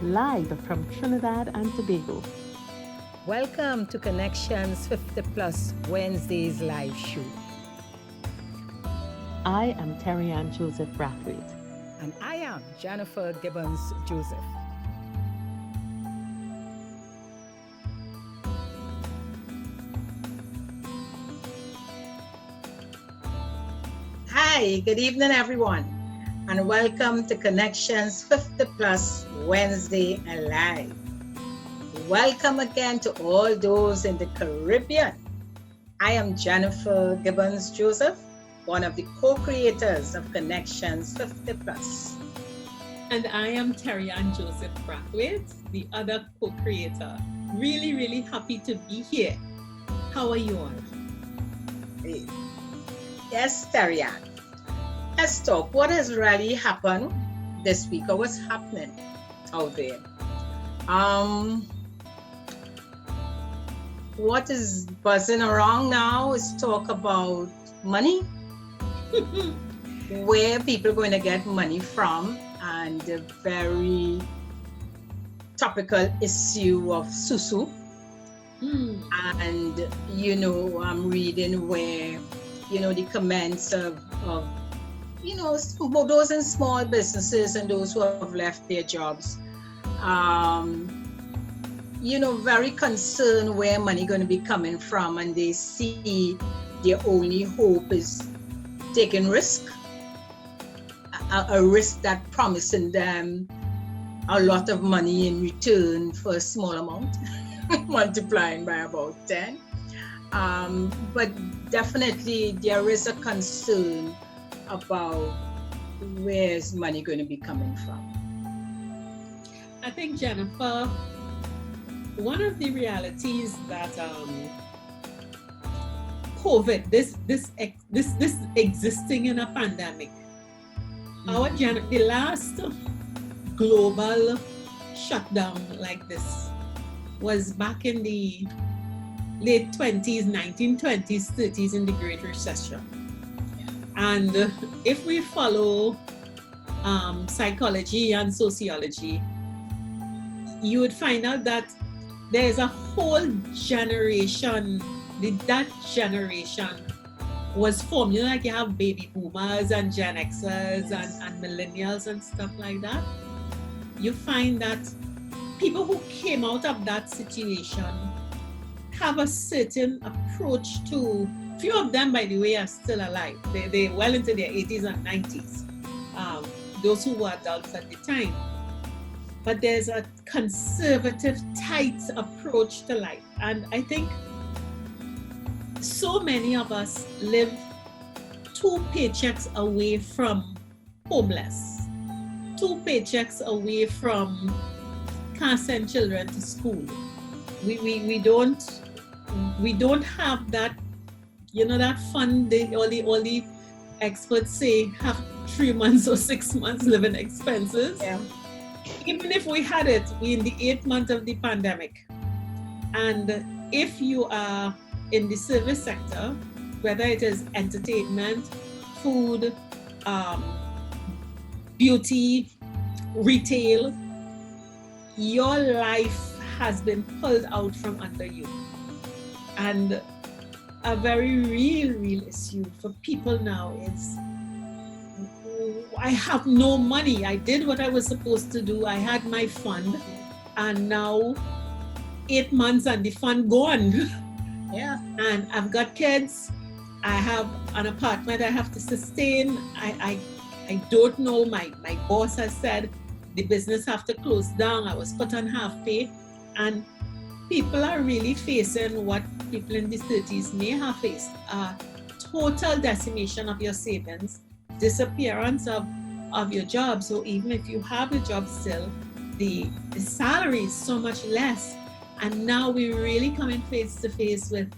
live from Trinidad and Tobago. Welcome to Connections 50 Plus Wednesdays live show. I am Terri-Ann Joseph Brathwaite. And I am Jennifer Gibbons Joseph. Hi, good evening, everyone, and welcome to Connections 50 Plus Wednesday Alive. Welcome again to all those in the Caribbean. I am Jennifer Gibbons Joseph, one of the co-creators of Connections 50 Plus. And I am Terri-Ann Joseph Brathwaite, the other co-creator. Really happy to be here. How are you all? Yes, Terri-Ann. Let's talk. What has really happened this week, or what's happening out there? What is buzzing around now is talk about money, where people are going to get money from, and the very topical issue of susu. And, I'm reading where, the comments of those in small businesses and those who have left their jobs, very concerned where money going to be coming from, and they see their only hope is taking risk, a risk that promising them a lot of money in return for a small amount, multiplying by about 10. But definitely there is a concern about where's money going to be coming from. I think, Jennifer, one of the realities that COVID, this existing in a pandemic, the last global shutdown like this was back in the late 20s, 1920s, 30s in the Great Recession. And if we follow psychology and sociology, you would find out that there's a whole generation, that generation was formed. Like you have baby boomers and Gen Xers and millennials and stuff like that. You find that people who came out of that situation have a certain approach to, few of them, by the way, are still alive. They're well into their 80s and 90s, those who were adults at the time. But there's a conservative, tight approach to life. And I think so many of us live 2 paychecks away from homeless, 2 paychecks away from can't send children to school. We don't have that, that fund. All the experts say have 3 months or 6 months living expenses. Yeah. Even if we had it, we're in the 8th month of the pandemic. And if you are in the service sector, whether it is entertainment, food, beauty, retail, your life has been pulled out from under you. And a very real issue for people now is, I have no money. I did what I was supposed to do. I had my fund, and now 8 months and the fund gone. Yeah. And I've got kids. I have an apartment I have to sustain. I don't know. My boss has said the business have to close down. I was put on half pay, and people are really facing what people in the 30s may have faced: total decimation of your savings, disappearance of your job. So even if you have a job still, the salary is so much less. And now we're really coming face to face with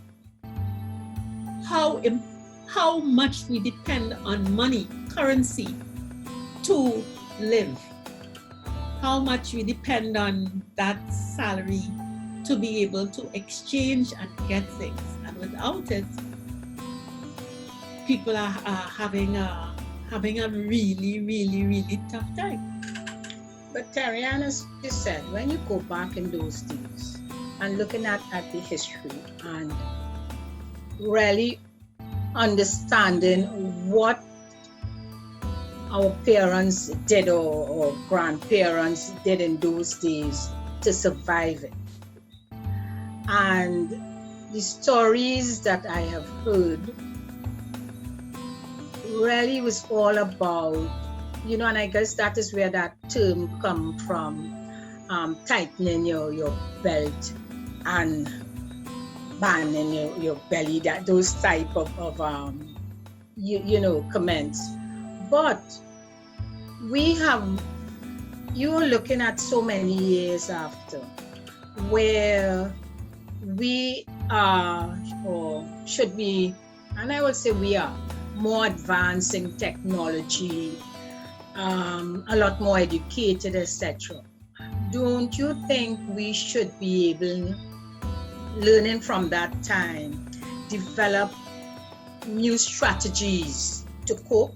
how much we depend on money, currency, to live. How much we depend on that salary to be able to exchange and get things. And without it, people are having a really tough time. But Terri-Ann, as you said, when you go back in those days and looking at the history and really understanding what our parents did or grandparents did in those days to survive it. And the stories that I have heard really was all about, and I guess that is where that term come from, tightening your belt and banding your belly, that those type of comments. But you're looking at so many years after where we are, or should be, and I would say we are, more advancing technology, a lot more educated, etc. Don't you think we should be able, learning from that time, develop new strategies to cope?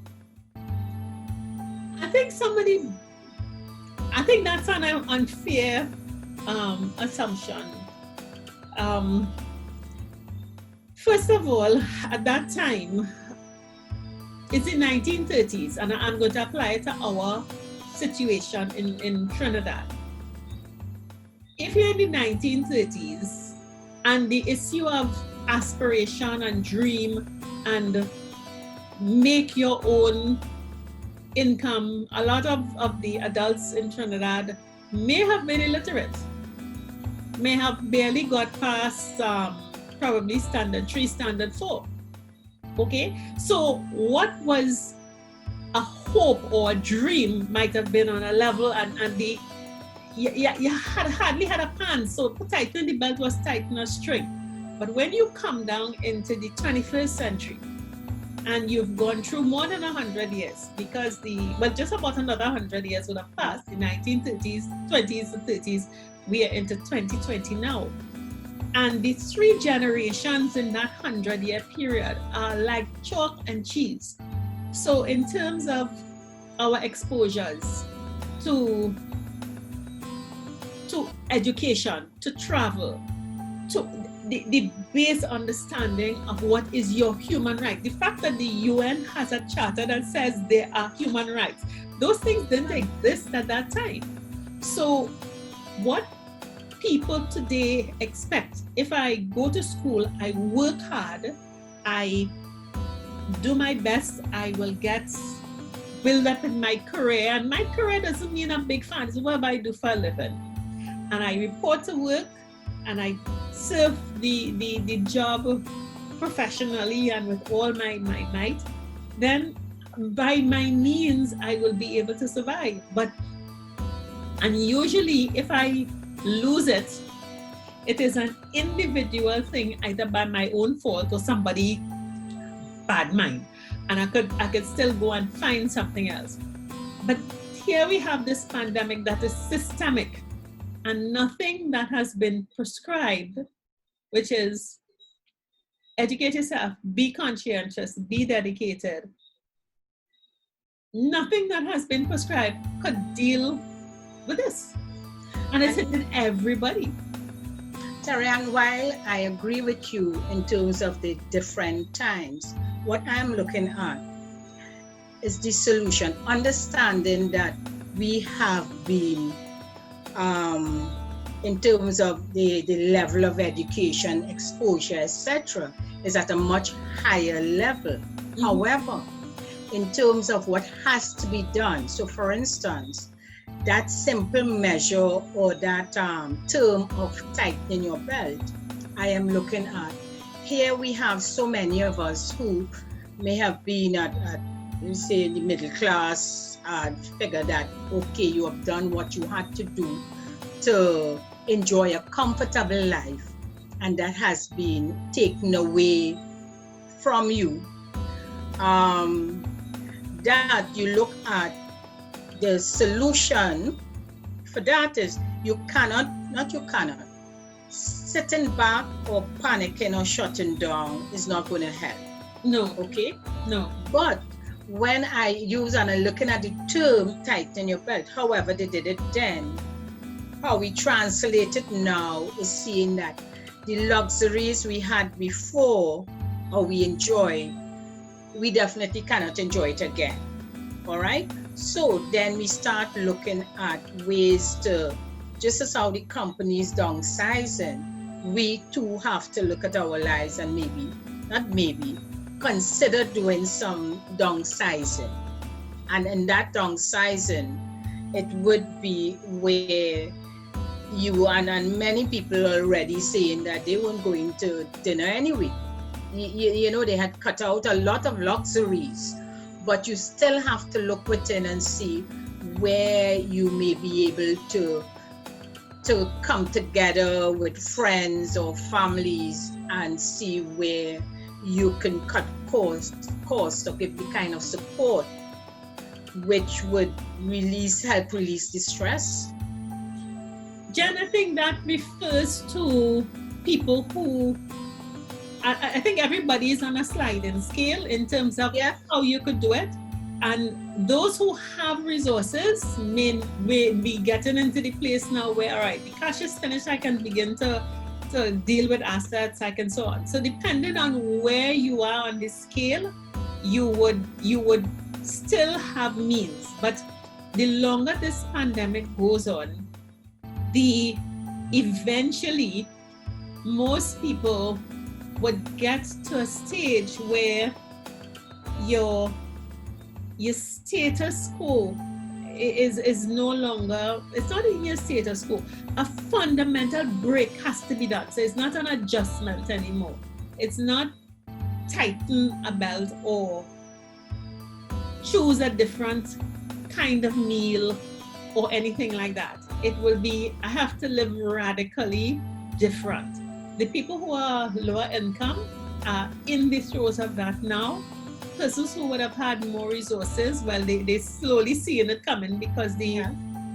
I think that's an unfair assumption. First of all, at that time, it's the 1930s, and I'm going to apply it to our situation in Trinidad. If you're in the 1930s and the issue of aspiration and dream and make your own income, a lot of the adults in Trinidad may have been illiterate, may have barely got past probably standard 3, standard 4. Okay, so what was a hope or a dream might have been on a level, and you hardly had a pan, so tightening the belt was tightening a string. But when you come down into the 21st century and you've gone through more than 100 years, because just about another 100 years would have passed, the 1930s, 20s, and 30s, we are into 2020 now. And the 3 generations in that 100-year period are like chalk and cheese. So in terms of our exposures to education, to travel, to the base understanding of what is your human right, the fact that the UN has a charter that says there are human rights, those things didn't exist at that time. So what people today expect, if I go to school, I work hard, I do my best, I will build up in my career, and my career doesn't mean I'm big fan, it's what I do for a living. And I report to work and I serve the job professionally and with all my might, then by my means I will be able to survive. And usually if I lose it, it is an individual thing, either by my own fault or somebody bad mind, and I could still go and find something else. But here we have this pandemic that is systemic, and nothing that has been prescribed, which is educate yourself, be conscientious, be dedicated. Nothing that has been prescribed could deal with this. And it's hitting everybody. Terri-Ann, while I agree with you in terms of the different times, what I'm looking at is the solution, understanding that we have been, in terms of the level of education, exposure, etc., is at a much higher level. Mm-hmm. However, in terms of what has to be done, so for instance, that simple measure or that term of tightening your belt, I am looking at, here we have so many of us who may have been at say, the middle class and figure that, okay, you have done what you had to do to enjoy a comfortable life, and that has been taken away from you. That you look at the solution for that is sitting back or panicking or shutting down is not going to help. No. Okay? No. But when I use and I'm looking at the term tighten your belt, however they did it then, how we translate it now is seeing that the luxuries we had before or we enjoy, we definitely cannot enjoy it again. All right. So then we start looking at ways to, just as how the company's downsizing, we too have to look at our lives and consider doing some downsizing. And in that downsizing, it would be where you and many people are already saying that they weren't going to dinner anyway. You know, they had cut out a lot of luxuries, but you still have to look within and see where you may be able to come together with friends or families and see where you can cut costs or give the kind of support which would help release the stress. Jen, I think that refers to people who, I think everybody is on a sliding scale in terms of how you could do it. And those who have resources may be getting into the place now where, all right, the cash is finished, I can begin to deal with assets, I can so on. So depending on where you are on the scale, you would still have means. But the longer this pandemic goes on, eventually most people would get to a stage where your status quo is no longer, it's not in your status quo. A fundamental break has to be done. So it's not an adjustment anymore. It's not tighten a belt or choose a different kind of meal or anything like that. It will be, I have to live radically different. The people who are lower income are in the throes of that now. Persons who would have had more resources, well, they slowly seeing it coming because the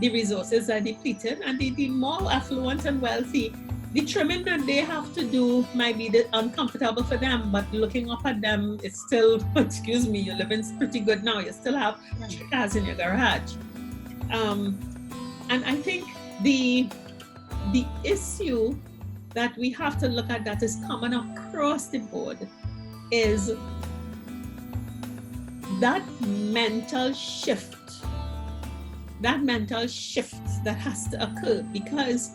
resources are depleted, and the more affluent and wealthy, the trimming that they have to do might be uncomfortable for them, but looking up at them, it's still, excuse me, you're living pretty good now. You still have 3 cars in your garage. And I think the issue that we have to look at that is common across the board is that mental shift that has to occur, because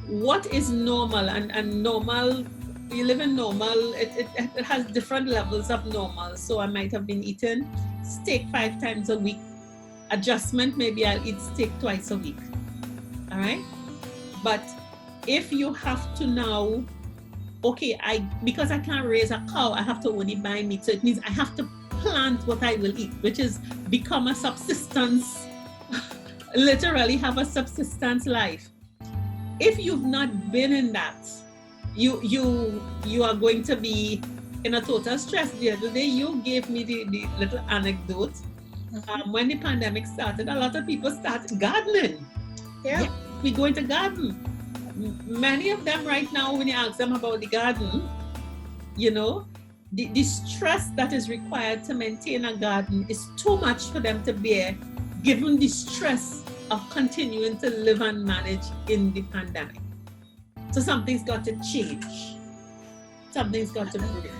what is normal and normal, you live in normal, it has different levels of normal. So I might have been eating steak 5 times a week. Adjustment, maybe I'll eat steak twice a week. All right. But if you have to now, okay, because I can't raise a cow, I have to only buy meat. So it means I have to plant what I will eat, which is become a subsistence, literally have a subsistence life. If you've not been in that, you are going to be in a total stress. The other day, you gave me the little anecdote. When the pandemic started, a lot of people started gardening. Yeah, we go into garden. Many of them right now, when you ask them about the garden, you know, the stress that is required to maintain a garden is too much for them to bear, given the stress of continuing to live and manage in the pandemic. So something's got to change. Something's got to break.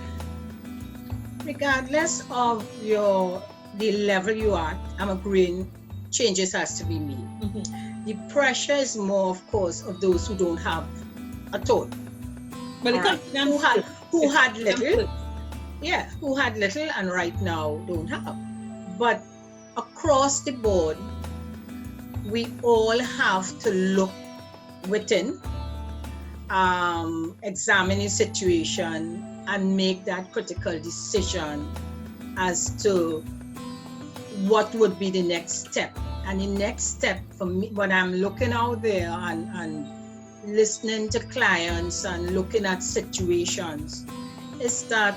Regardless of the level you are, I'm agreeing, changes has to be made. The pressure is more, of course, of those who don't have at all. But who had little and right now don't have. But across the board, we all have to look within, examine the situation, and make that critical decision as to what would be the next step. And the next step for me, when I'm looking out there and listening to clients and looking at situations, is that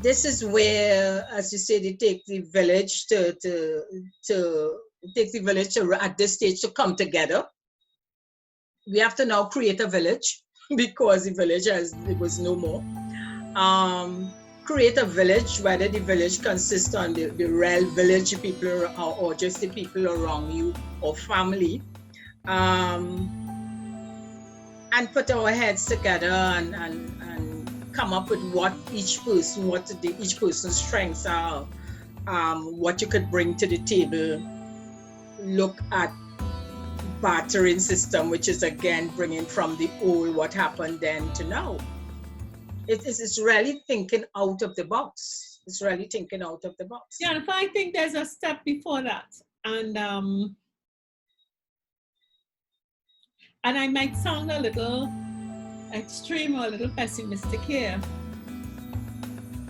this is where, as you say, they take the village to at this stage to come together. We have to now create a village because the village it was no more. create a village, whether the village consists on the real village people or just the people around you or family, and put our heads together and come up with what each person's strengths are, what you could bring to the table. Look at bartering system, which is again bringing from the old what happened then to now. It's really thinking out of the box. It's really thinking out of the box. Yeah, and I think there's a step before that. And I might sound a little extreme or a little pessimistic here,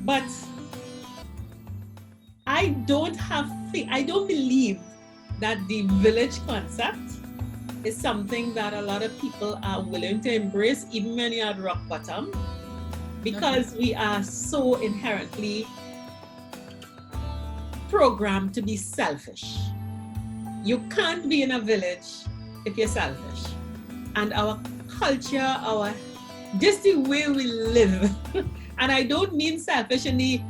but I don't believe that the village concept is something that a lot of people are willing to embrace, even when you're at rock bottom, because we are so inherently programmed to be selfish. You can't be in a village if you're selfish. And our culture, just the way we live, and I don't mean selfish in the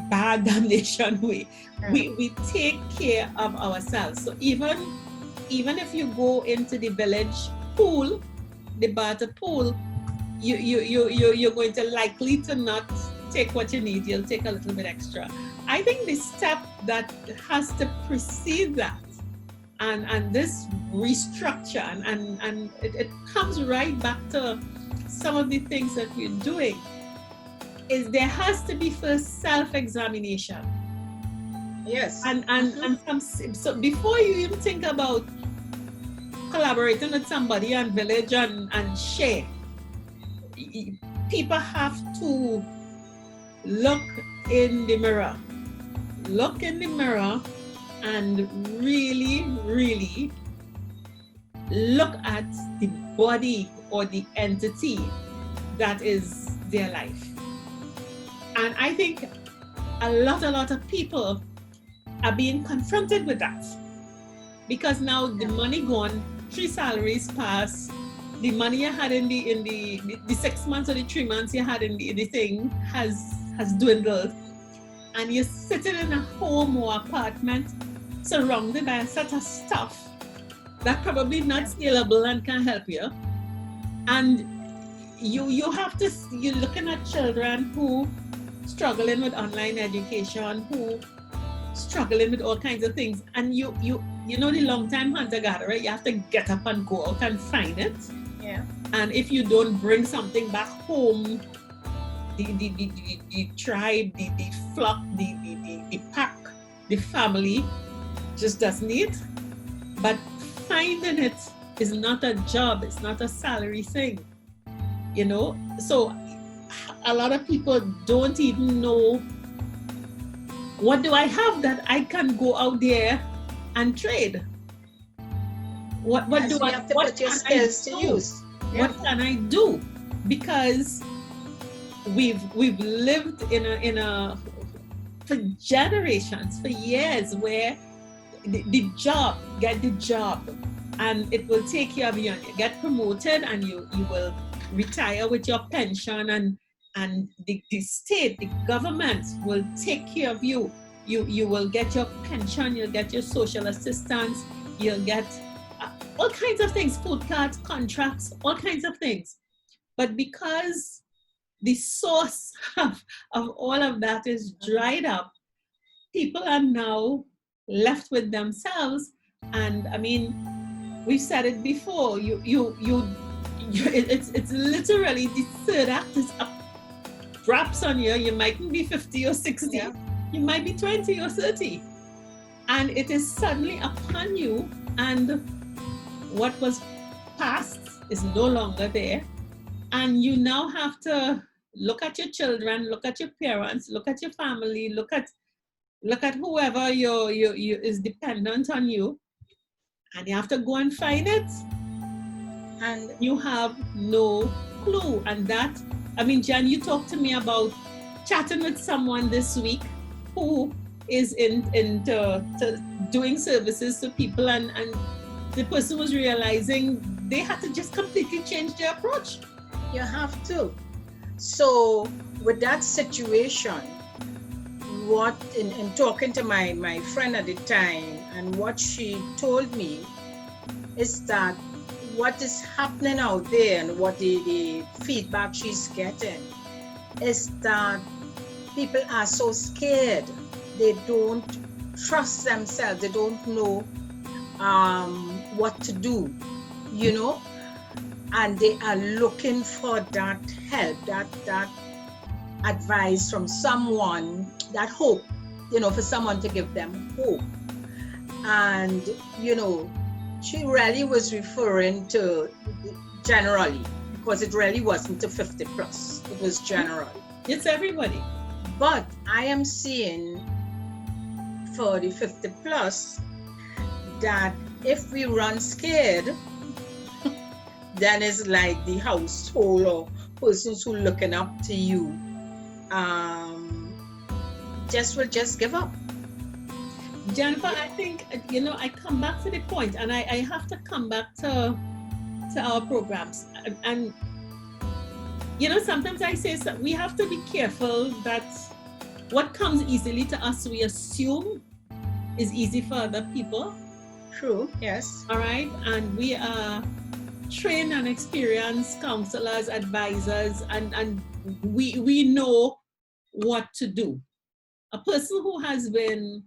bad damnation way. We take care of ourselves. So even if you go into the village pool, the barter pool, you're going to likely to not take what you need. You'll take a little bit extra. I think the step that has to precede that, and this restructure, and it comes right back to some of the things that we're doing, is there has to be first self-examination. Yes. So before you even think about collaborating with somebody and village and share, people have to look in the mirror and really, really look at the body or the entity that is their life. And I think a lot of people are being confronted with that, because now the money gone, 3 salaries pass, the money you had in the 6 months or the 3 months you had in the thing has dwindled, and you're sitting in a home or apartment surrounded by a set of stuff that probably not scalable and can help you. And you're looking at children who struggling with online education, who struggling with all kinds of things, and you know the long time hunter-gatherer, you have to get up and go out and find it. Yeah. And if you don't bring something back home, the tribe, the flock, the pack, the family just doesn't eat. But finding it is not a job, it's not a salary thing, you know. So a lot of people don't even know, what do I have that I can go out there and trade? What do I have to put your skills to use? Yeah. What can I do? Because we've lived in a for generations, for years, where the job, get the job, and it will take care of you, and you get promoted, and you will retire with your pension, and the state, the government will take care of you. You will get your pension, you'll get your social assistance, you'll get all kinds of things, food cards, contracts, all kinds of things. But because the source of all of that is dried up, people are now left with themselves. And I mean, we've said it before, it's literally the third act is up, drops on you. You mightn't be 50 or 60, yeah. You might be 20 or 30. And it is suddenly upon you, and what was past is no longer there. And you now have to look at your children, look at your parents, look at your family, look at whoever is dependent on you, and you have to go and find it. And you have no clue. And that, I mean, Jan, you talked to me about chatting with someone this week who is into doing services to people, and the person was realizing they had to just completely change their approach. You have to. So with that situation, what in talking to my friend at the time, and what she told me is that what is happening out there and what the feedback she's getting is that people are so scared. They don't trust themselves. They don't know what to do, you know, and they are looking for that help, that advice from someone, that hope, you know, for someone to give them hope. And, you know, she really was referring to generally, because it really wasn't to 50 plus, it was general. It's everybody. But I am seeing for the 50 plus that if we run scared, then it's like the household or persons who looking up to you will just give up. Jennifer, I think, you know, I come back to the point, and I have to come back to our programs. And you know, sometimes I say we have to be careful that what comes easily to us, we assume is easy for other people. True, yes. All right. And we are trained and experienced counselors, advisors, and we know what to do. A person who has been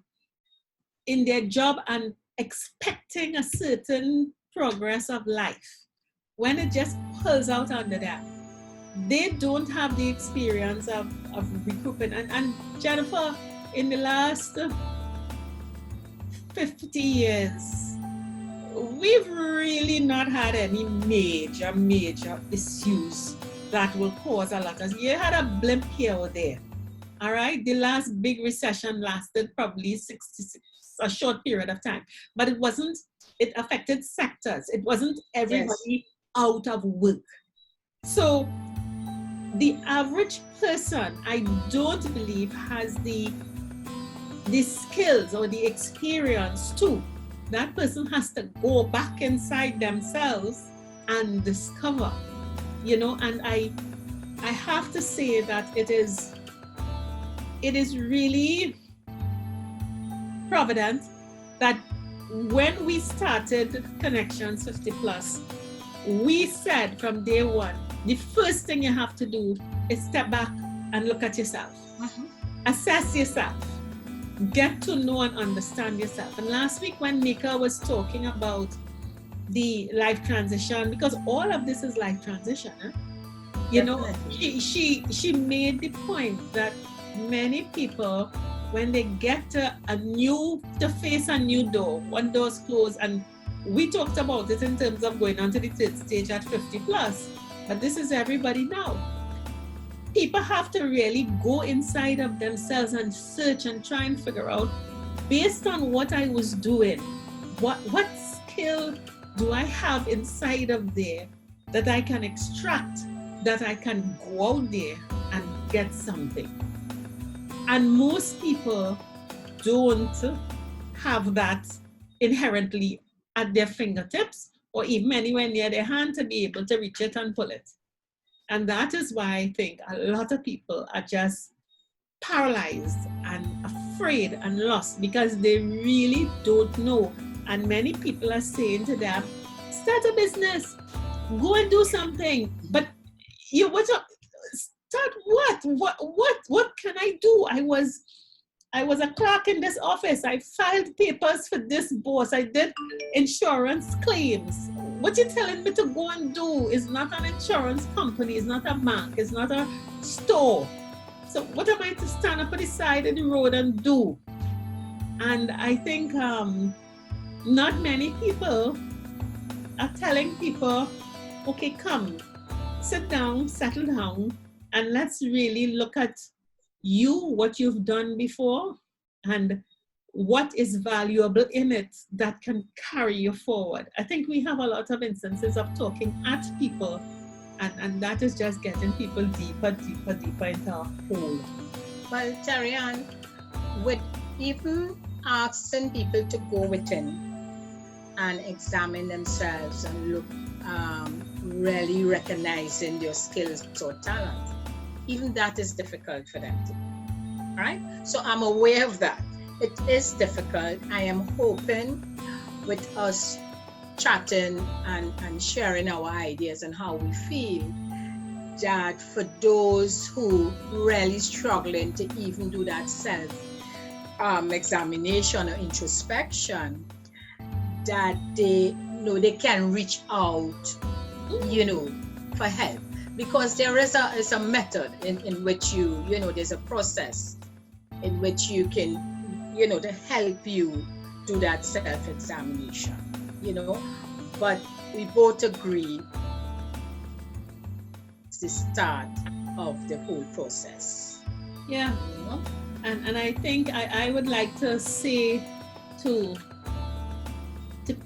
in their job and expecting a certain progress of life, when it just pulls out under them, they don't have the experience of recouping. And Jennifer, in the last 50 years, we've really not had any major issues that will cause a lot of. You had a blimp here or there. All right, the last big recession lasted probably 66, a short period of time, but it affected sectors. It wasn't everybody out of work. So the average person, I don't believe, has the skills or the experience to. That person has to go back inside themselves and discover, you know. And I have to say that it is really provident that when we started Connections 50 Plus, we said from day one, the first thing you have to do is step back and look at yourself. Assess yourself. Get to know and understand yourself. And last week when Nika was talking about the life transition, because all of this is life transition, you know, she made the point that many people, when they get to face a new door, one door's closed, and we talked about it in terms of going on to the third stage at 50 plus, but this is everybody now. People have to really go inside of themselves and search and try and figure out, based on what I was doing, what skill do I have inside of there that I can extract, that I can go out there and get something. And most people don't have that inherently at their fingertips or even anywhere near their hand to be able to reach it and pull it. And that is why I think a lot of people are just paralyzed and afraid and lost because they really don't know. And many people are saying to them, start a business, go and do something. But you start what can I do? I was a clerk in this office. I filed papers for this boss. I did insurance claims. What you're telling me to go and do is not an insurance company, it's not a bank, it's not a store. So what am I to stand up at the side of the road and do? And I think not many people are telling people, okay, come, sit down, settle down, and let's really look at you, what you've done before, and what is valuable in it that can carry you forward. I think we have a lot of instances of talking at people, and that is just getting people deeper into a hole. Well, Terri-Ann, with even asking people to go within and examine themselves and look, really recognizing their skills or talent, even that is difficult for them to do. All right? So I'm aware of that. It is difficult. I am hoping with us chatting and sharing our ideas and how we feel, that for those who really struggling to even do that self examination or introspection, that they know they can reach out, for help, because there is a method in which there's a process in which you can, to help you do that self-examination, but we both agree it's the start of the whole process. Yeah. And I think I would like to say to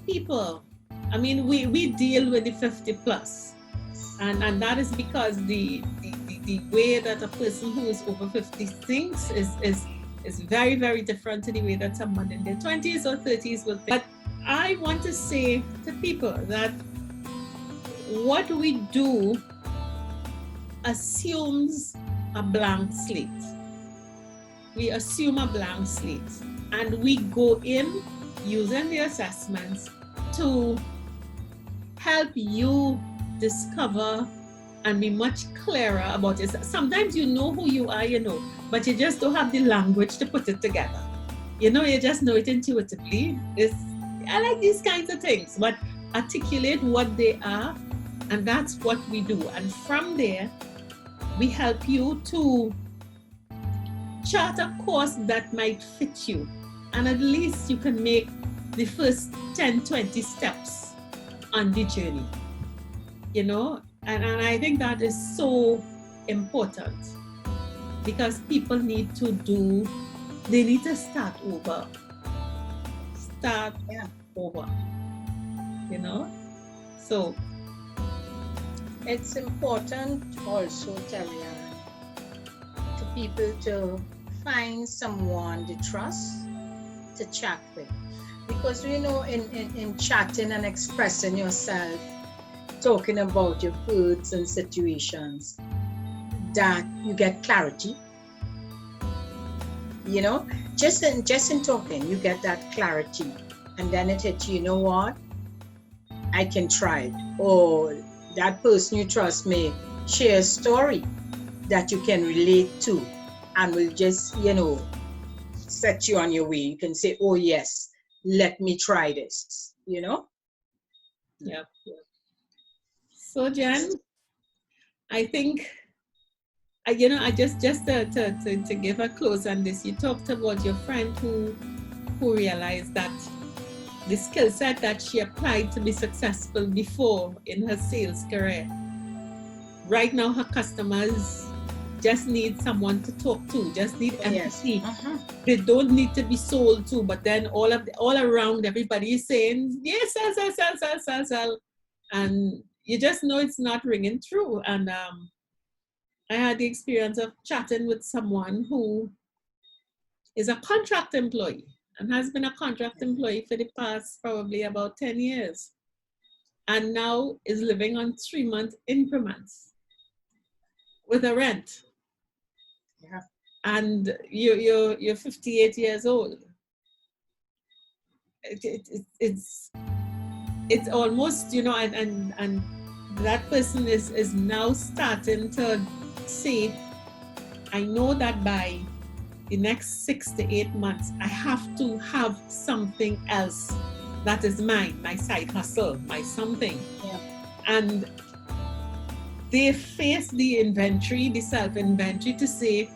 people, I mean, we deal with the 50 plus, and that is because the way that a person who is over 50 thinks is very, very different to the way that someone in their 20s or 30s will think. But I want to say to people that what we do assumes a blank slate. We assume a blank slate, and we go in using the assessments to help you discover and be much clearer about it. Sometimes you know who you are, but you just don't have the language to put it together. You just know it intuitively. I like these kinds of things, but articulate what they are, and that's what we do. And from there, we help you to chart a course that might fit you, and at least you can make the first 10-20 steps on the journey, and I think that is so important, because people need to start over, so it's important also, Terri-Ann, to people to find someone to trust, to chat with, because in chatting and expressing yourself, talking about your hurts and situations, that you get clarity, just in talking you get that clarity, and then it hits you, what, I can try it, or that person you trust may share a story that you can relate to, and will just set you on your way. You can say, oh yes, let me try this, Yep. So Jen, I think I just to give a close on this, you talked about your friend who realized that the skill set that she applied to be successful before in her sales career, right now her customers just need someone to talk to, just need empathy. Yes. They don't need to be sold to, but then all around everybody is saying, yes, sell. And you just know it's not ringing true. And I had the experience of chatting with someone who is a contract employee and has been a contract employee for the past probably about 10 years. And now is living on 3-month increments with a rent. Yeah. And you're 58 years old. It's almost, and that person is now starting to say, I know that by the next 6 to 8 months, I have to have something else that is mine, my side hustle, my something. Yeah. And they face the inventory, the self-inventory, to say,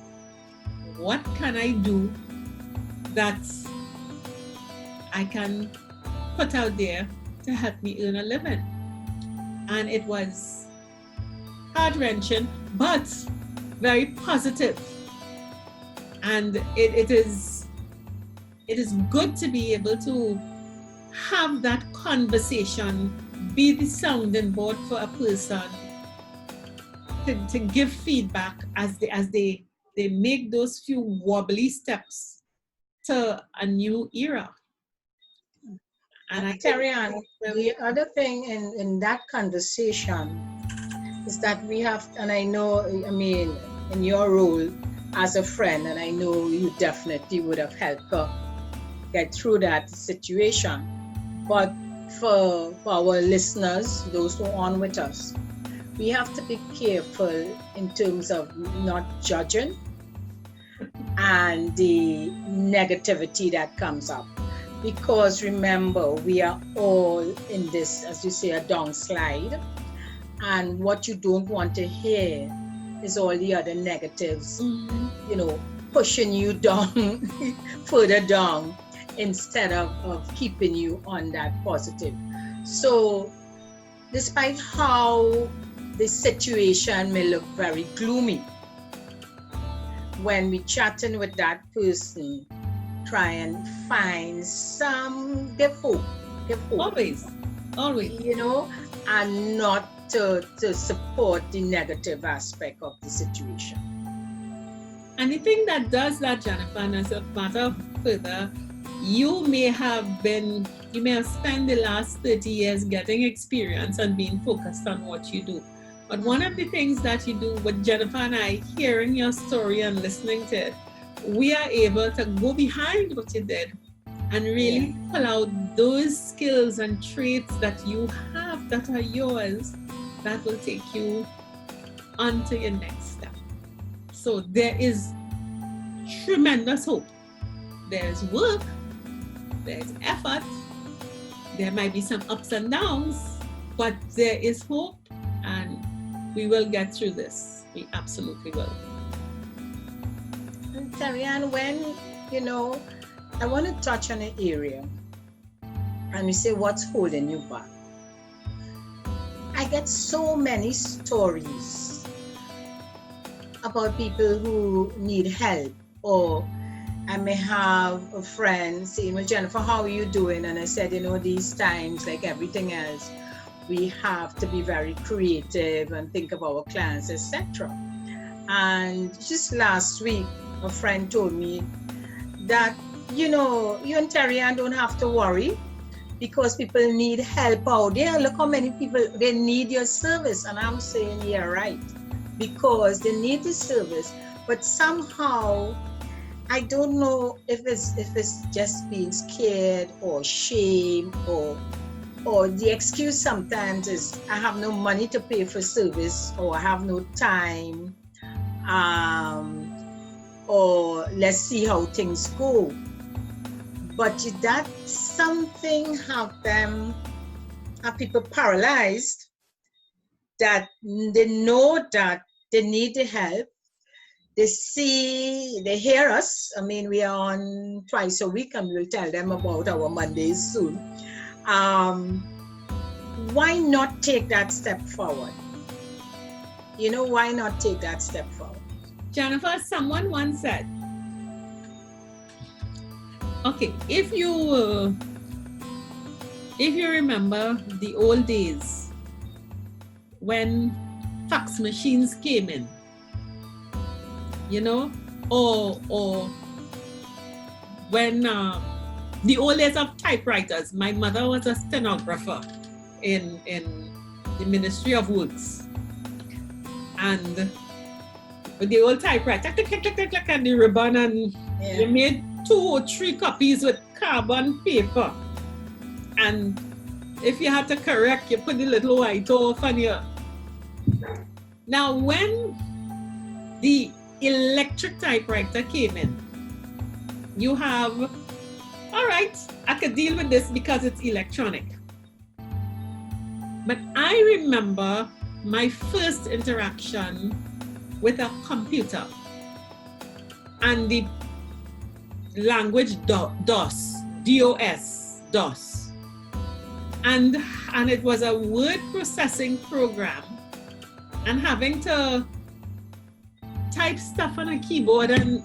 what can I do that I can put out there to help me earn a living? And it was heart-wrenching, but very positive. And it is good to be able to have that conversation, be the sounding board for a person to give feedback as they make those few wobbly steps to a new era. And Terri-Ann, the other thing in that conversation is that we have, and I know, in your role as a friend, and I know you definitely would have helped her get through that situation. But for our listeners, those who are on with us, we have to be careful in terms of not judging and the negativity that comes up. Because remember, we are all in this, as you say, a downslide. And what you don't want to hear is all the other negatives, pushing you down, further down, instead of keeping you on that positive. So despite how the situation may look very gloomy, when we're chatting with that person, try and find some, give hope. Always. And not to support the negative aspect of the situation. Anything that does that, Jennifer, and as a matter further, you may have spent the last 30 years getting experience and being focused on what you do. But one of the things that you do with Jennifer and I, hearing your story and listening to it, we are able to go behind what you did and really pull out those skills and traits that you have that are yours that will take you on to your next step. So there is tremendous hope. There's work, there's effort, there might be some ups and downs, but there is hope, and we will get through this. We absolutely will. Terri-Ann, when, I want to touch on an area, and you say, what's holding you back? I get so many stories about people who need help, or I may have a friend saying, well, Jennifer, how are you doing? And I said, these times, like everything else, we have to be very creative and think of our clients, etc. And just last week, a friend told me that, you and Terri-Ann don't have to worry because people need help out there. Look how many people, they need your service. And I'm saying, yeah, right, because they need the service, but somehow, I don't know if it's just being scared or shame or the excuse sometimes is I have no money to pay for service, or I have no time, or let's see how things go. But that something have people paralyzed, that they know that they need the help. They hear us. I mean, we are on twice a week, and we'll tell them about our Mondays soon. Why not take that step forward? Why not take that step forward? Jennifer, someone once said, okay, if you remember the old days when fax machines came in, or when the old days of typewriters. My mother was a stenographer in the Ministry of Works, and with the old typewriter, click, click, click, click, click, and the ribbon, and they made 2 or 3 copies with carbon paper, and if you had to correct, you put the little white off on your. Now, when the electric typewriter came in, you have, all right, I could deal with this because it's electronic. But I remember my first interaction with a computer and the language DOS, DOS. And it was a word processing program, and having to type stuff on a keyboard, and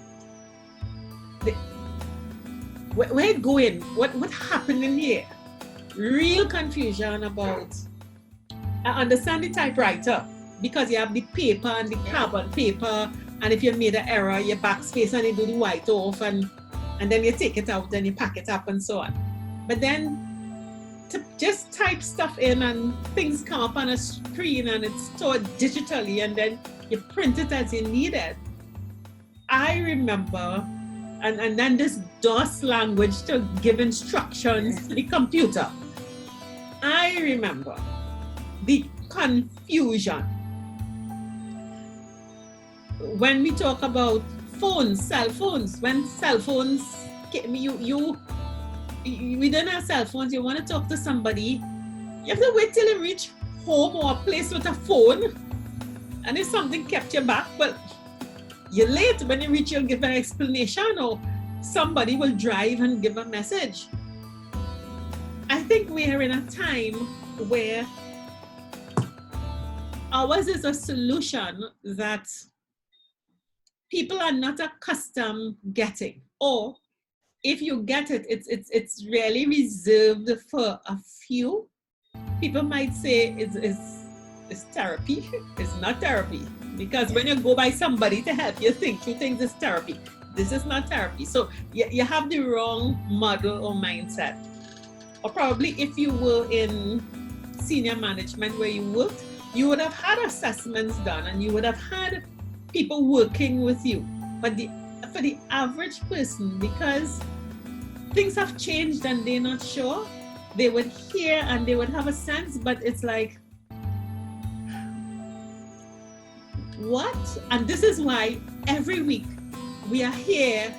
where it going? What happened in here? Real confusion about. I understand the typewriter because you have the paper and the carbon paper, and if you made an error, you backspace and you do the white off, and then you take it out and you pack it up and so on. But then to just type stuff in and things come up on a screen and it's stored digitally, and then you print it as you need it. I remember, and then this DOS language to give instructions to the computer. I remember the confusion when we talk about phones, cell phones. When cell phones came, we don't have cell phones. You want to talk to somebody, you have to wait till you reach home or a place with a phone. And if something kept you back, well, you're late. When you reach, you'll give an explanation, or somebody will drive and give a message. I think we are in a time where ours is a solution that people are not accustomed getting, or if you get it, it's really reserved for a few. People might say it's therapy. It's not therapy, because when you go by somebody to help you think through things, it's therapy. This is not therapy. So you have the wrong model or mindset. Or probably if you were in senior management where you worked, you would have had assessments done and you would have had people working with you. But for the average person, because things have changed and they're not sure, they would hear and they would have a sense, but it's like, what? And this is why every week we are here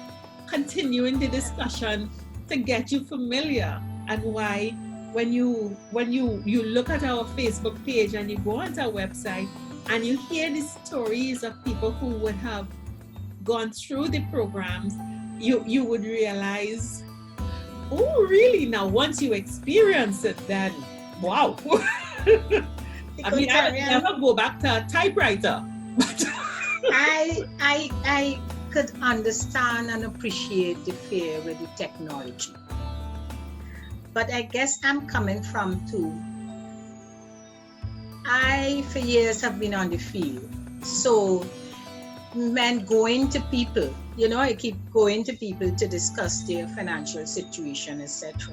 continuing the discussion to get you familiar, and why when you look at our Facebook page and you go onto our website and you hear the stories of people who would have gone through the programs, you would realize, oh, really? Now, once you experience it, then wow. I mean, I would never go back to a typewriter. I could understand and appreciate the fear with the technology. But I guess I'm coming from too. I, for years, have been on the field. So, when going to people, I keep going to people to discuss their financial situation, etc.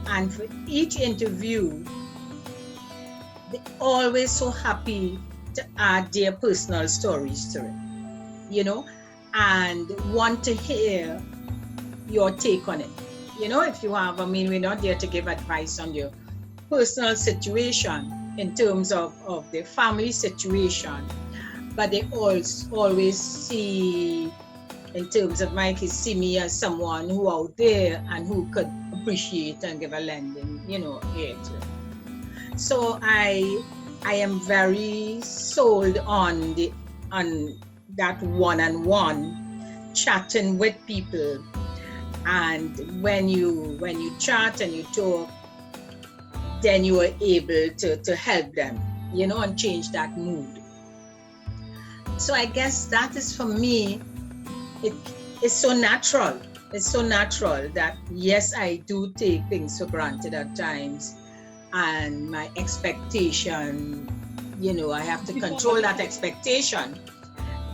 And for each interview, they're always so happy to add their personal stories to it, and want to hear your take on it. If you have, we're not there to give advice on your personal situation in terms of the family situation, but they always see, in terms of Mikey, see me as someone who out there and who could appreciate and give a lending, ear to it. So I am very sold on that one-on-one chatting with people. And when you chat and you talk, then you are able to help them, and change that mood. So I guess that is, for me, it's so natural. It's so natural that, yes, I do take things for granted at times. And my expectation, I have to control that expectation,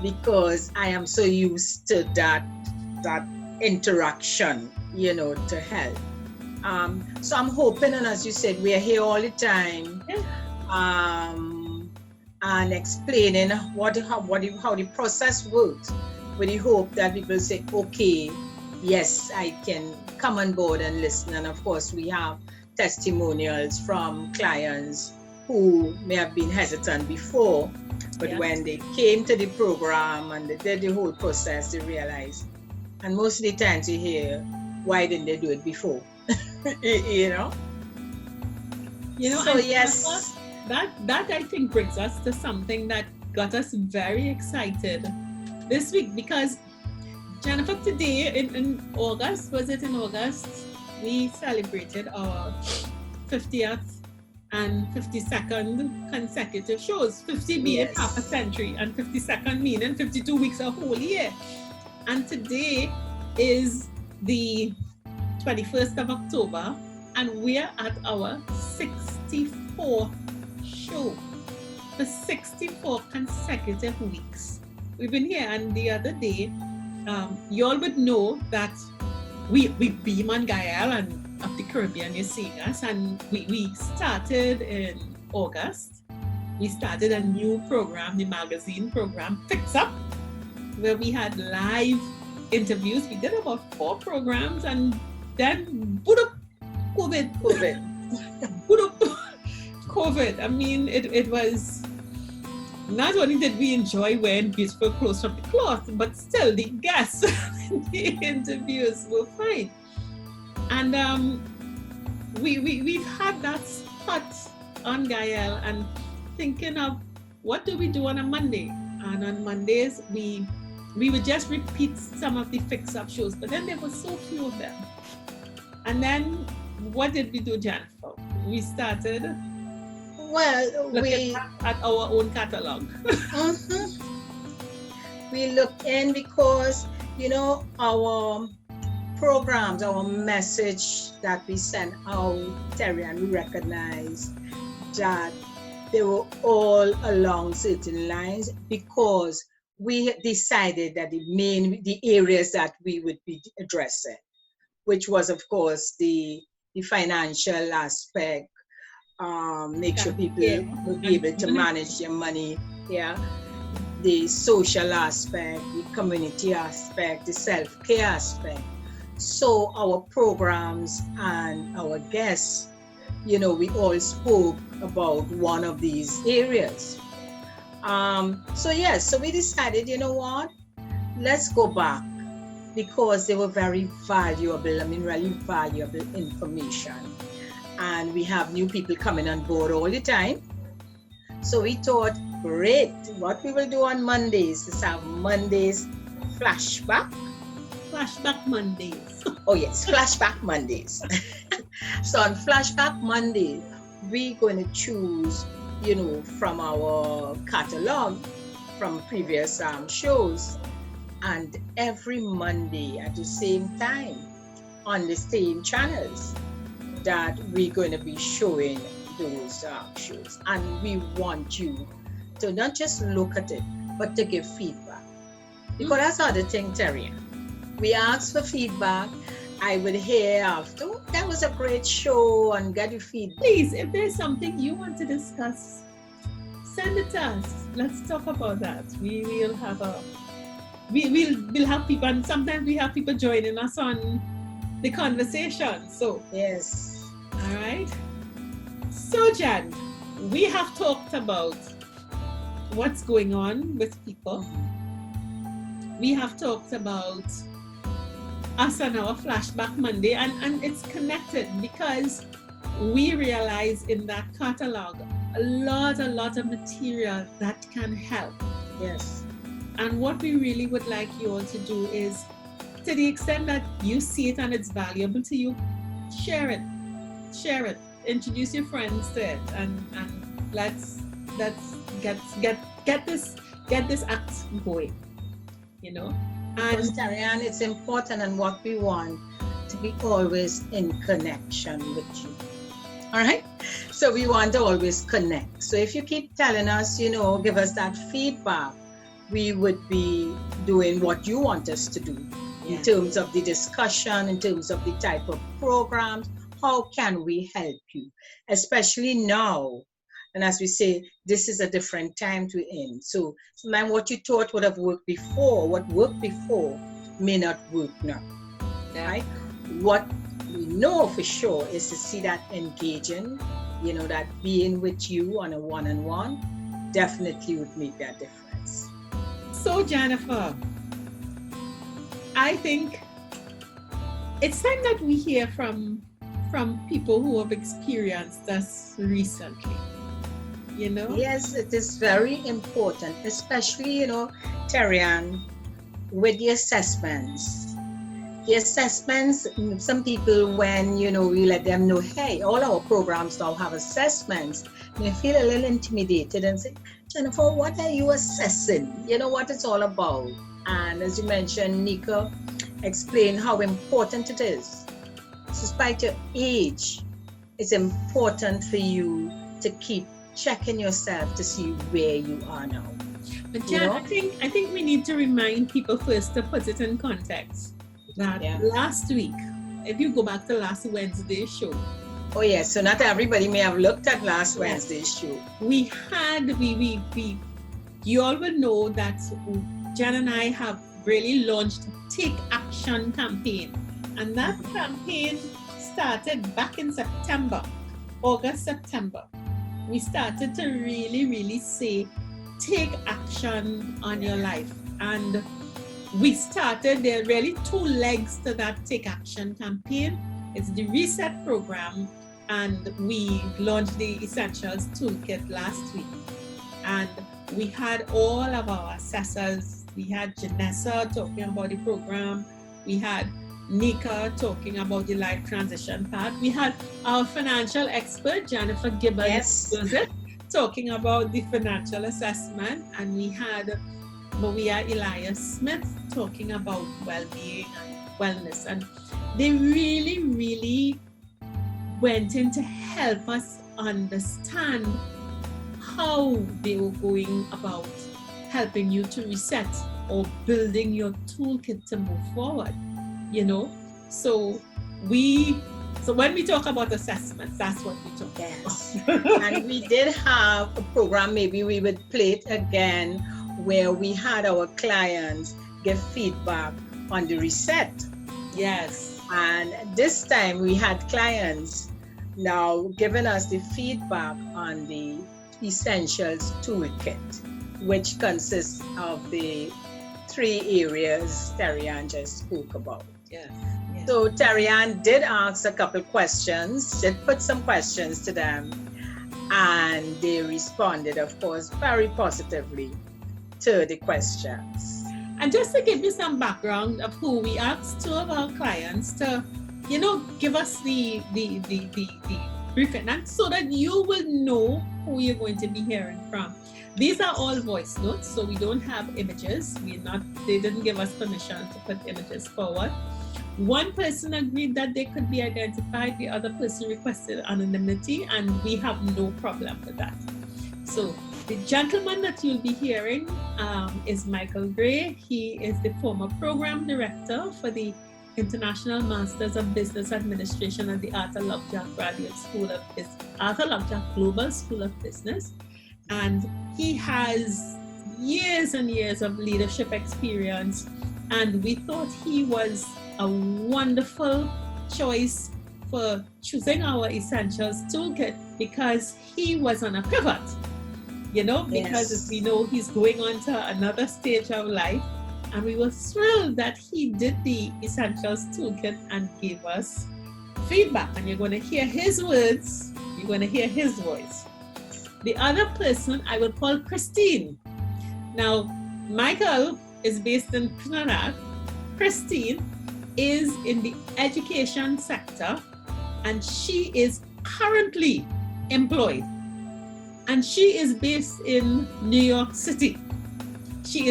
because I am so used to that interaction, to help. So I'm hoping, and as you said, we are here all the time, and explaining how the process works, with the hope that people say, okay, yes, I can come on board and listen. And of course, we have testimonials from clients who may have been hesitant before, but when they came to the program and they did the whole process, they realized. And most of the times you hear, why didn't they do it before? So yes, that I think brings us to something that got us very excited this week, because Jennifer, today in August, was it in August, we celebrated our 50th and 52nd consecutive shows. 50 being half a century, and 52nd meaning 52 weeks a whole year. And today is the 21st of October, and we're at our 64th show for 64 consecutive weeks. We've been here, and the other day, you all would know that we beam on Gael and of the Caribbean, you're seeing us, and we started in August, we started a new program, the magazine program, Fix Up, where we had live interviews. We did about 4 programs, and then COVID. COVID. I mean, it was, not only did we enjoy wearing beautiful clothes from the cloth, but still the guests, the interviews were fine. And we've had that spot on Gael and thinking of what do we do on a Monday? And on Mondays, we would just repeat some of the fix-up shows, but then there were so few of them. And then what did we do, Jennifer? We started looking at our own catalog. We looked in because, our programs, our message that we sent out, Terri-Ann, we recognized that they were all along certain lines because we decided that the areas that we would be addressing, which was, of course, the financial aspect, make sure people will be able to manage their money, the social aspect, the community aspect, the self-care aspect. So our programs and our guests, we all spoke about one of these areas. So we decided, let's go back, because they were very valuable, really valuable information. And we have new people coming on board all the time. So we thought, great, what we will do on Mondays is have Mondays flashback. Flashback Mondays. Oh yes, Flashback Mondays. So on Flashback Monday, we're going to choose, from our catalog, from previous shows, and every Monday at the same time, on the same channels, that we're going to be showing those shows. And we want you to not just look at it, but to give feedback. Because that's the other thing, Terri-Ann. We ask for feedback. I would hear after, that was a great show, and get your feedback. Please, if there's something you want to discuss, send it to us. Let's talk about that. We'll have we'll have people, and sometimes we have people joining us on the conversation. So yes. All right. So Jen, we have talked about what's going on with people. We have talked about us on our Flashback Monday, and it's connected because we realize in that catalog a lot of material that can help. Yes. And what we really would like you all to do is, to the extent that you see it and it's valuable to you, share it, introduce your friends to it, and let's get this act going, And Terri-Ann, it's important, and what we want to be always in connection with you. All right? So we want to always connect. So if you keep telling us, give us that feedback, we would be doing what you want us to do in terms of the discussion, in terms of the type of programs. How can we help you? Especially now. And as we say, this is a different time to end. So sometimes what you thought would have worked before, what worked before may not work now. Right? What we know for sure is to see that engaging, that being with you on a one-on-one definitely would make that difference. So Jennifer, I think it's time that we hear from people who have experienced this recently. Yes, it is very important, especially, Terri-Ann, with the assessments. The assessments, some people, when, we let them know, hey, all our programs now have assessments, they feel a little intimidated and say, Jennifer, what are you assessing? What it's all about. And as you mentioned, Nika explained how important it is. Despite your age, it's important for you to keep checking yourself to see where you are now. But Jen, I think we need to remind people first to put it in context. That last week, if you go back to last Wednesday's show, Oh yes, so not everybody may have looked at last Yes. Wednesday's show. We had, you all will know that Jen and I have really launched Take Action campaign. And that campaign started back in September, August, September. We started to really, really say, take action on your life. And we started, there are really two legs to that Take Action campaign. It's the Reset program, and we launched the Essentials Toolkit last week. And we had all of our assessors. We had Janessa talking about the program. We had Nika talking about the life transition part. We had our financial expert, Jennifer Yes. Gibbons, talking about the financial assessment. And we had Maria Elias Smith talking about well-being and wellness. And they really, really went in to help us understand how they were going about helping you to reset or building your toolkit to move forward, you know. So when we talk about assessments, that's what we talk Yes. about. And we did have a program, maybe we would play it again, where we had our clients give feedback on the reset. Yes. And this time we had clients now giving us the feedback on the Essentials Toolkit, which consists of the 3 areas Terri-Ann just spoke about. Yes. So Terri-Ann did ask a couple questions. She put some questions to them, and they responded, of course, very positively to the questions. And just to give you some background of who we asked, 2 of our clients to, give us the briefing, and so that you will know who you're going to be hearing from. These are all voice notes, so we don't have images. They didn't give us permission to put images forward. One person agreed that they could be identified. The other person requested anonymity, and we have no problem with that. So the gentleman that you'll be hearing is Michael Gray. He is the former program director for the International Masters of Business Administration at the Arthur Lovejock Global School of Business. And he has years and years of leadership experience. And we thought he was a wonderful choice for choosing our Essentials Toolkit because he was on a pivot. Because Yes. as we know, he's going on to another stage of life. And we were thrilled that he did the Essentials Toolkit and gave us feedback. And you're going to hear his words, you're going to hear his voice. The other person I will call Christine. Now, Michael is based in Trinidad. Christine is in the education sector, and she is currently employed. And she is based in New York City. She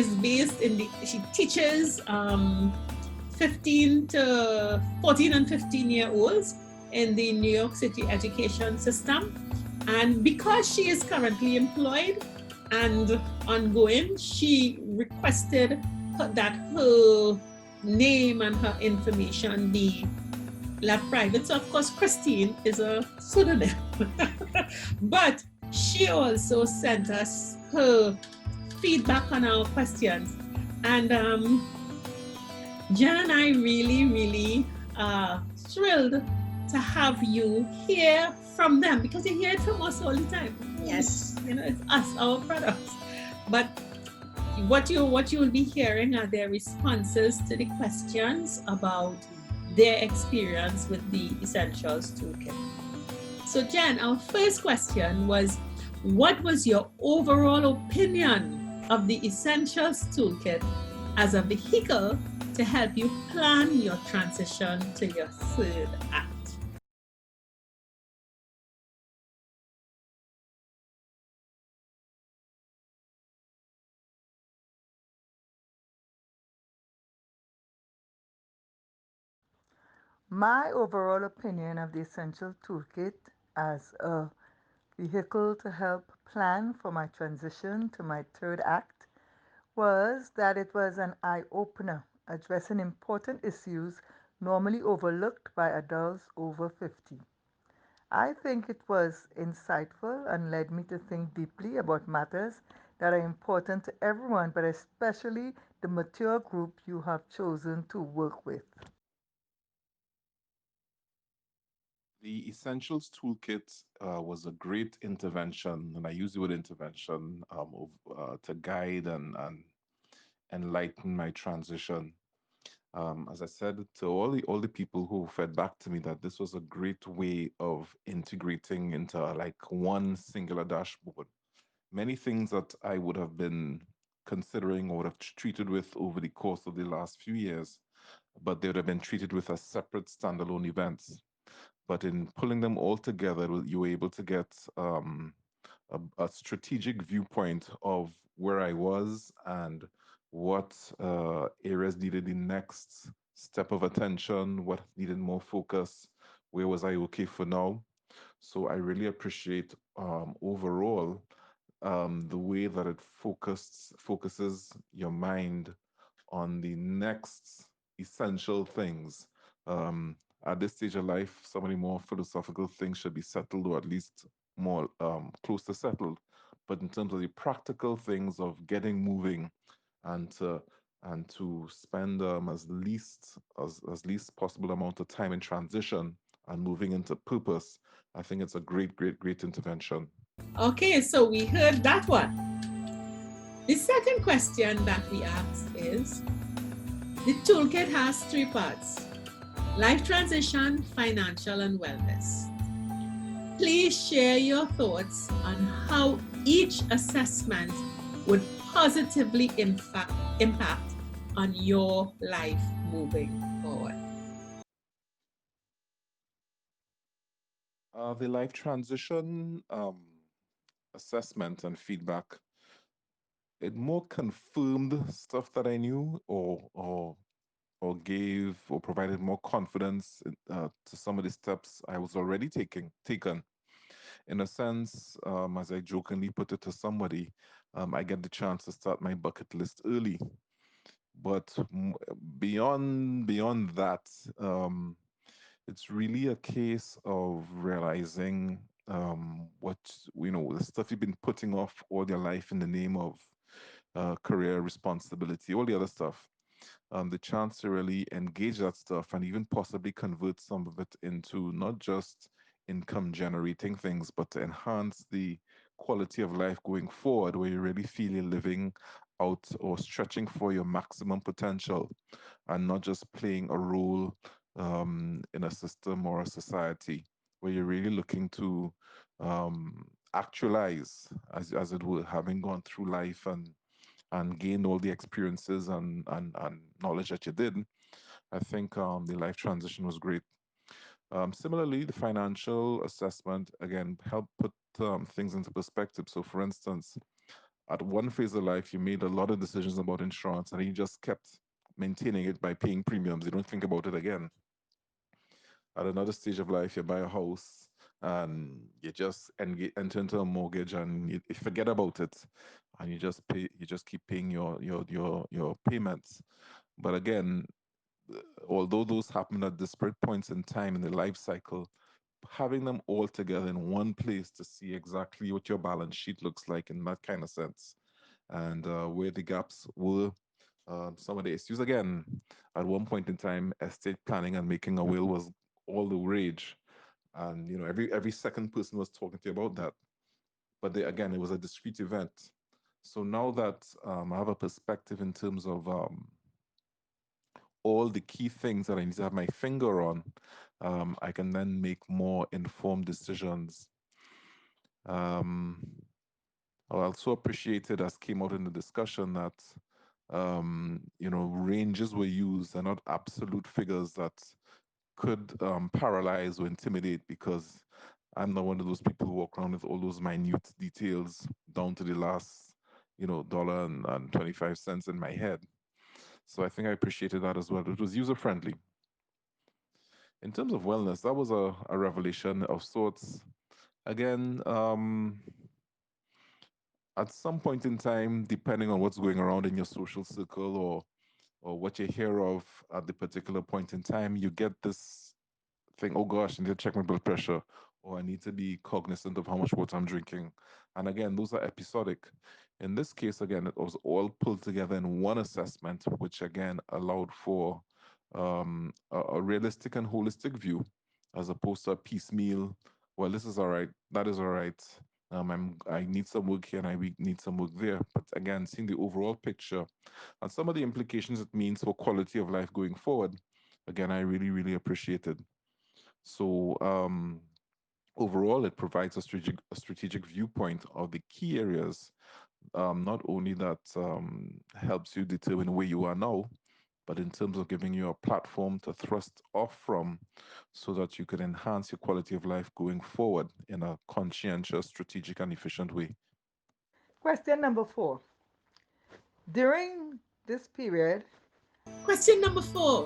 teaches 14 and 15-year-olds in the New York City education system. And because she is currently employed and ongoing, she requested that her name and her information be left private. So of course, Christine is a pseudonym. But she also sent us her feedback on our questions. And Jen and I really, really thrilled to have you hear from them, because you hear it from us all the time. Yes. It's us, our products. But what you will be hearing are their responses to the questions about their experience with the Essentials Toolkit. So Jen, our first question was, what was your overall opinion of the Essentials Toolkit as a vehicle to help you plan your transition to your third act? My overall opinion of the Essential Toolkit as a vehicle to help plan for my transition to my third act was that it was an eye-opener, addressing important issues normally overlooked by adults over 50. I think it was insightful and led me to think deeply about matters that are important to everyone, but especially the mature group you have chosen to work with. The Essentials Toolkit was a great intervention, and I use the word intervention to guide and enlighten my transition. As I said to all the people who fed back to me that this was a great way of integrating into like one singular dashboard. Many things that I would have been considering or would have treated with over the course of the last few years, but they would have been treated with as separate standalone events. But in pulling them all together, you were able to get a strategic viewpoint of where I was and what areas needed the next step of attention, what needed more focus, where was I okay for now. So I really appreciate overall the way that it focuses your mind on the next essential things. Um, at this stage of life, some of the more philosophical things should be settled or at least more close to settled. But in terms of the practical things of getting moving and to spend as least possible amount of time in transition and moving into purpose, I think it's a great intervention. Okay, so we heard that one. The second question that we asked is the toolkit has three parts: life transition, financial, and wellness. Please share your thoughts on how each assessment would positively impact on your life moving forward. The life transition assessment and feedback, it more confirmed stuff that I knew or gave or provided more confidence to some of the steps I was already taken. In a sense, as I jokingly put it to somebody, I get the chance to start my bucket list early. But beyond that, it's really a case of realizing what the stuff you've been putting off all your life in the name of career responsibility, all the other stuff. The chance to really engage that stuff and even possibly convert some of it into not just income generating things, but to enhance the quality of life going forward, where you really feel you're living out or stretching for your maximum potential and not just playing a role in a system or a society, where you're really looking to actualize, as it were, having gone through life and gained all the experiences and knowledge that you did. I think the life transition was great. Similarly, the financial assessment again helped put things into perspective. So, for instance, at one phase of life, you made a lot of decisions about insurance, and you just kept maintaining it by paying premiums. You don't think about it again. At another stage of life, you buy a house and you just enter into a mortgage and you forget about it, and you just pay. You just keep paying your payments. But again, although those happen at disparate points in time in the life cycle, having them all together in one place to see exactly what your balance sheet looks like in that kind of sense and where the gaps were. Some of the issues again, at one point in time, estate planning and making a will was all the rage, and every second person was talking to you about that. But again, it was a discrete event. So now that I have a perspective in terms of all the key things that I need to have my finger on, I can then make more informed decisions. Um, I also appreciated, as came out in the discussion, that ranges were used and not absolute figures that could paralyze or intimidate, because I'm not one of those people who walk around with all those minute details down to the last, dollar and 25 cents in my head. So I think I appreciated that as well. It was user friendly. In terms of wellness, that was a revelation of sorts. Again, at some point in time, depending on what's going around in your social circle or what you hear of at the particular point in time, you get this thing, oh gosh, I need to check my blood pressure, or I need to be cognizant of how much water I'm drinking. And again, those are episodic. In this case, again, it was all pulled together in one assessment, which again allowed for a realistic and holistic view as opposed to a piecemeal, well, this is all right, that is all right. I need some work here and need some work there. But again, seeing the overall picture and some of the implications it means for quality of life going forward, again, I really, really appreciated. So overall, it provides a strategic viewpoint of the key areas, not only that helps you determine where you are now, but in terms of giving you a platform to thrust off from so that you can enhance your quality of life going forward in a conscientious, strategic, and efficient way. Question number 4. During this period, Question number 4.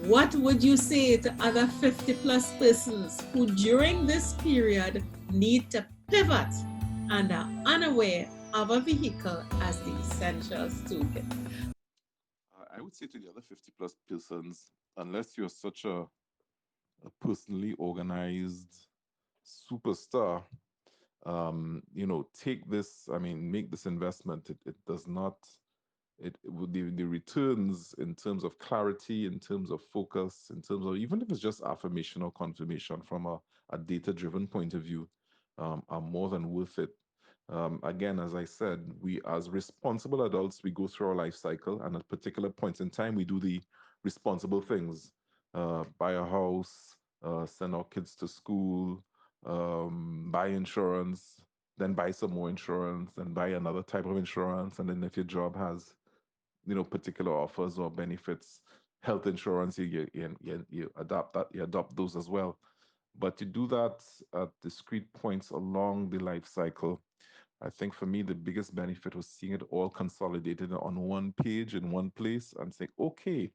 What would you say to other 50 plus persons who during this period need to pivot and are unaware of a vehicle as the Essentials Toolkit? I would say to the other 50 plus persons, unless you're such a personally organized superstar, take this, I mean, make this investment. It does not, it would the returns in terms of clarity, in terms of focus, in terms of even if it's just affirmation or confirmation from a data-driven point of view, are more than worth it. Again, as I said, we as responsible adults, we go through our life cycle, and at particular points in time, we do the responsible things: buy a house, send our kids to school, buy insurance, then buy some more insurance, and buy another type of insurance, and then if your job has, particular offers or benefits, health insurance, you adopt that, you adopt those as well. But to do that at discrete points along the life cycle, I think for me, the biggest benefit was seeing it all consolidated on one page in one place and saying, okay,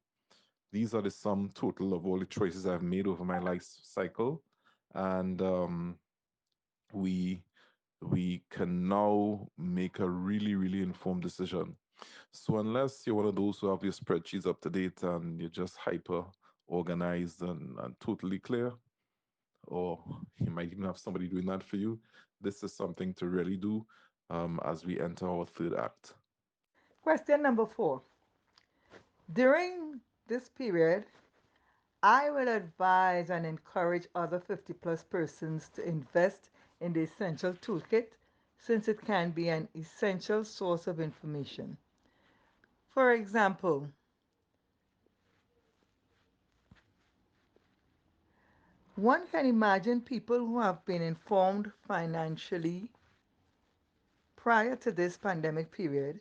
these are the sum total of all the choices I've made over my life cycle. And we we can now make a really, really informed decision. So unless you're one of those who have your spreadsheets up to date and you're just hyper organized and totally clear, or you might even have somebody doing that for you, this is something to really do as we enter our third act. question number 4. During this period, I will advise and encourage other 50 plus persons to invest in the Essential Toolkit since it can be an essential source of information. For example, one can imagine people who have been informed financially prior to this pandemic period,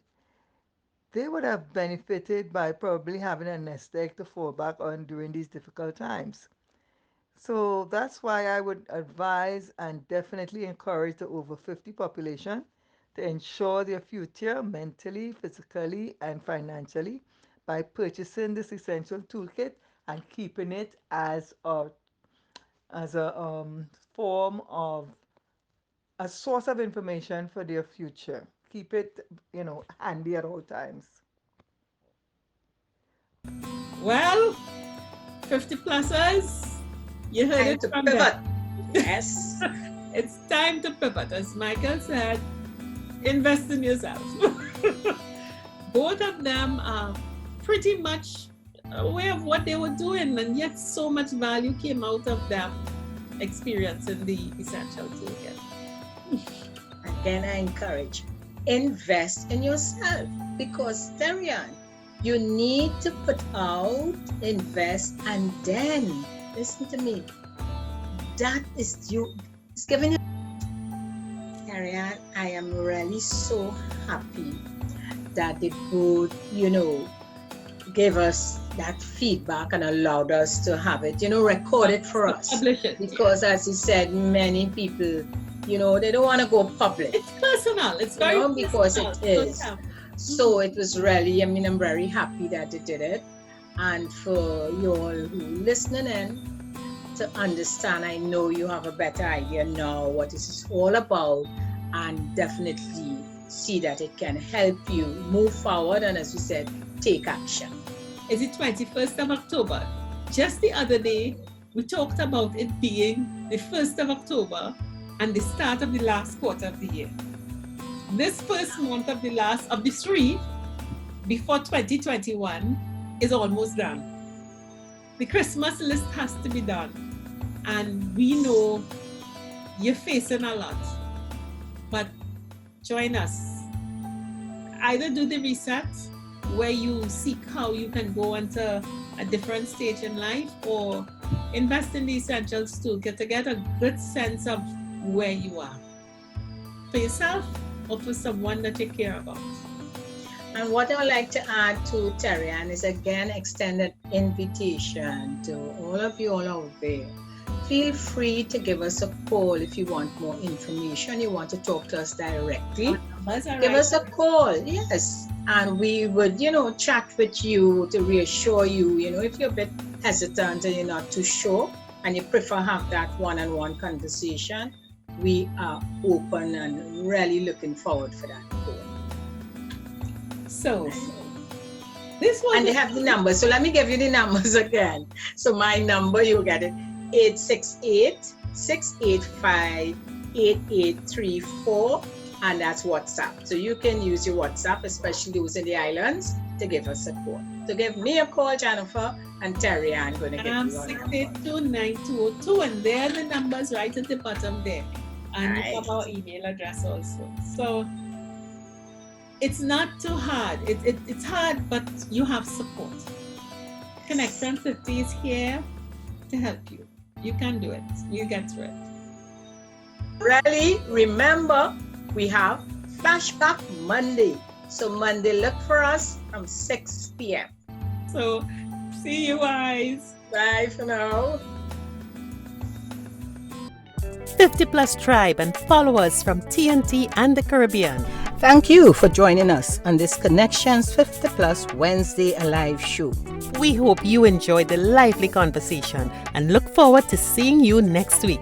they would have benefited by probably having a nest egg to fall back on during these difficult times. So that's why I would advise and definitely encourage the over 50 population to ensure their future mentally, physically, and financially by purchasing this essential toolkit and keeping it as a form of a source of information for their future. Keep it, handy at all times. Well, 50 plussers, you heard Time it to from pivot. them. Yes. It's time to pivot. As Michael said, invest in yourself. Both of them are pretty much aware of what they were doing, and yet so much value came out of them experiencing the Essential Toolkit. Again, I encourage, invest in yourself, because Terri-Ann, you need to put out, invest, and then listen to me. That is you. It's giving you. Terri-Ann, I am really so happy that they both, gave us that feedback and allowed us to have it, recorded for us. Publish it. Because as you said, many people, they don't want to go public. It's personal. It's very personal. Because it is. So it was really, I'm very happy that they did it. And for you all who listening in, to understand, I know you have a better idea now what this is all about, and definitely see that it can help you move forward and, as you said, take action. Is it 21st of October? Just the other day, we talked about it being the 1st of October and the start of the last quarter of the year. This first month of the 3 before 2021 is almost done. The Christmas list has to be done, and we know you're facing a lot, but join us. Either do the reset where you seek how you can go into a different stage in life, or invest in the Essentials Toolkit to get a good sense of where you are for yourself or for someone that you care about. And what I would like to add to Terri-Ann is again extended invitation to all of you all out there. Feel free to give us a call if you want more information, you want to talk to us directly. Give us a call, yes. And we would, chat with you to reassure you, if you're a bit hesitant and you're not too sure and you prefer have that one-on-one conversation, we are open and really looking forward for that call. So, this one. And they have the numbers. So let me give you the numbers again. So my number, you'll get it, 868-685-8834. And that's WhatsApp. So you can use your WhatsApp, especially those in the islands, to give us a call. So give me a call, Jennifer, and Terri-Ann going to give you 682-9202, and there are the numbers right at the bottom there. And you have our email address also. So it's not too hard. It's hard, but you have support. CONEC-TIONS 50 is here to help you. You can do it. You get through it. Really, remember, we have Flashback Monday. So Monday, look for us from 6 p.m. So see you guys. Bye for now. 50 Plus Tribe and followers from TNT and the Caribbean. Thank you for joining us on this CONEC-TIONS 50 Plus Wednesday Alive show. We hope you enjoyed the lively conversation and look forward to seeing you next week.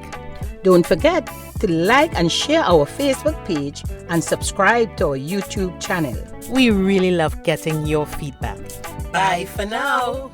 Don't forget to like and share our Facebook page and subscribe to our YouTube channel. We really love getting your feedback. Bye for now.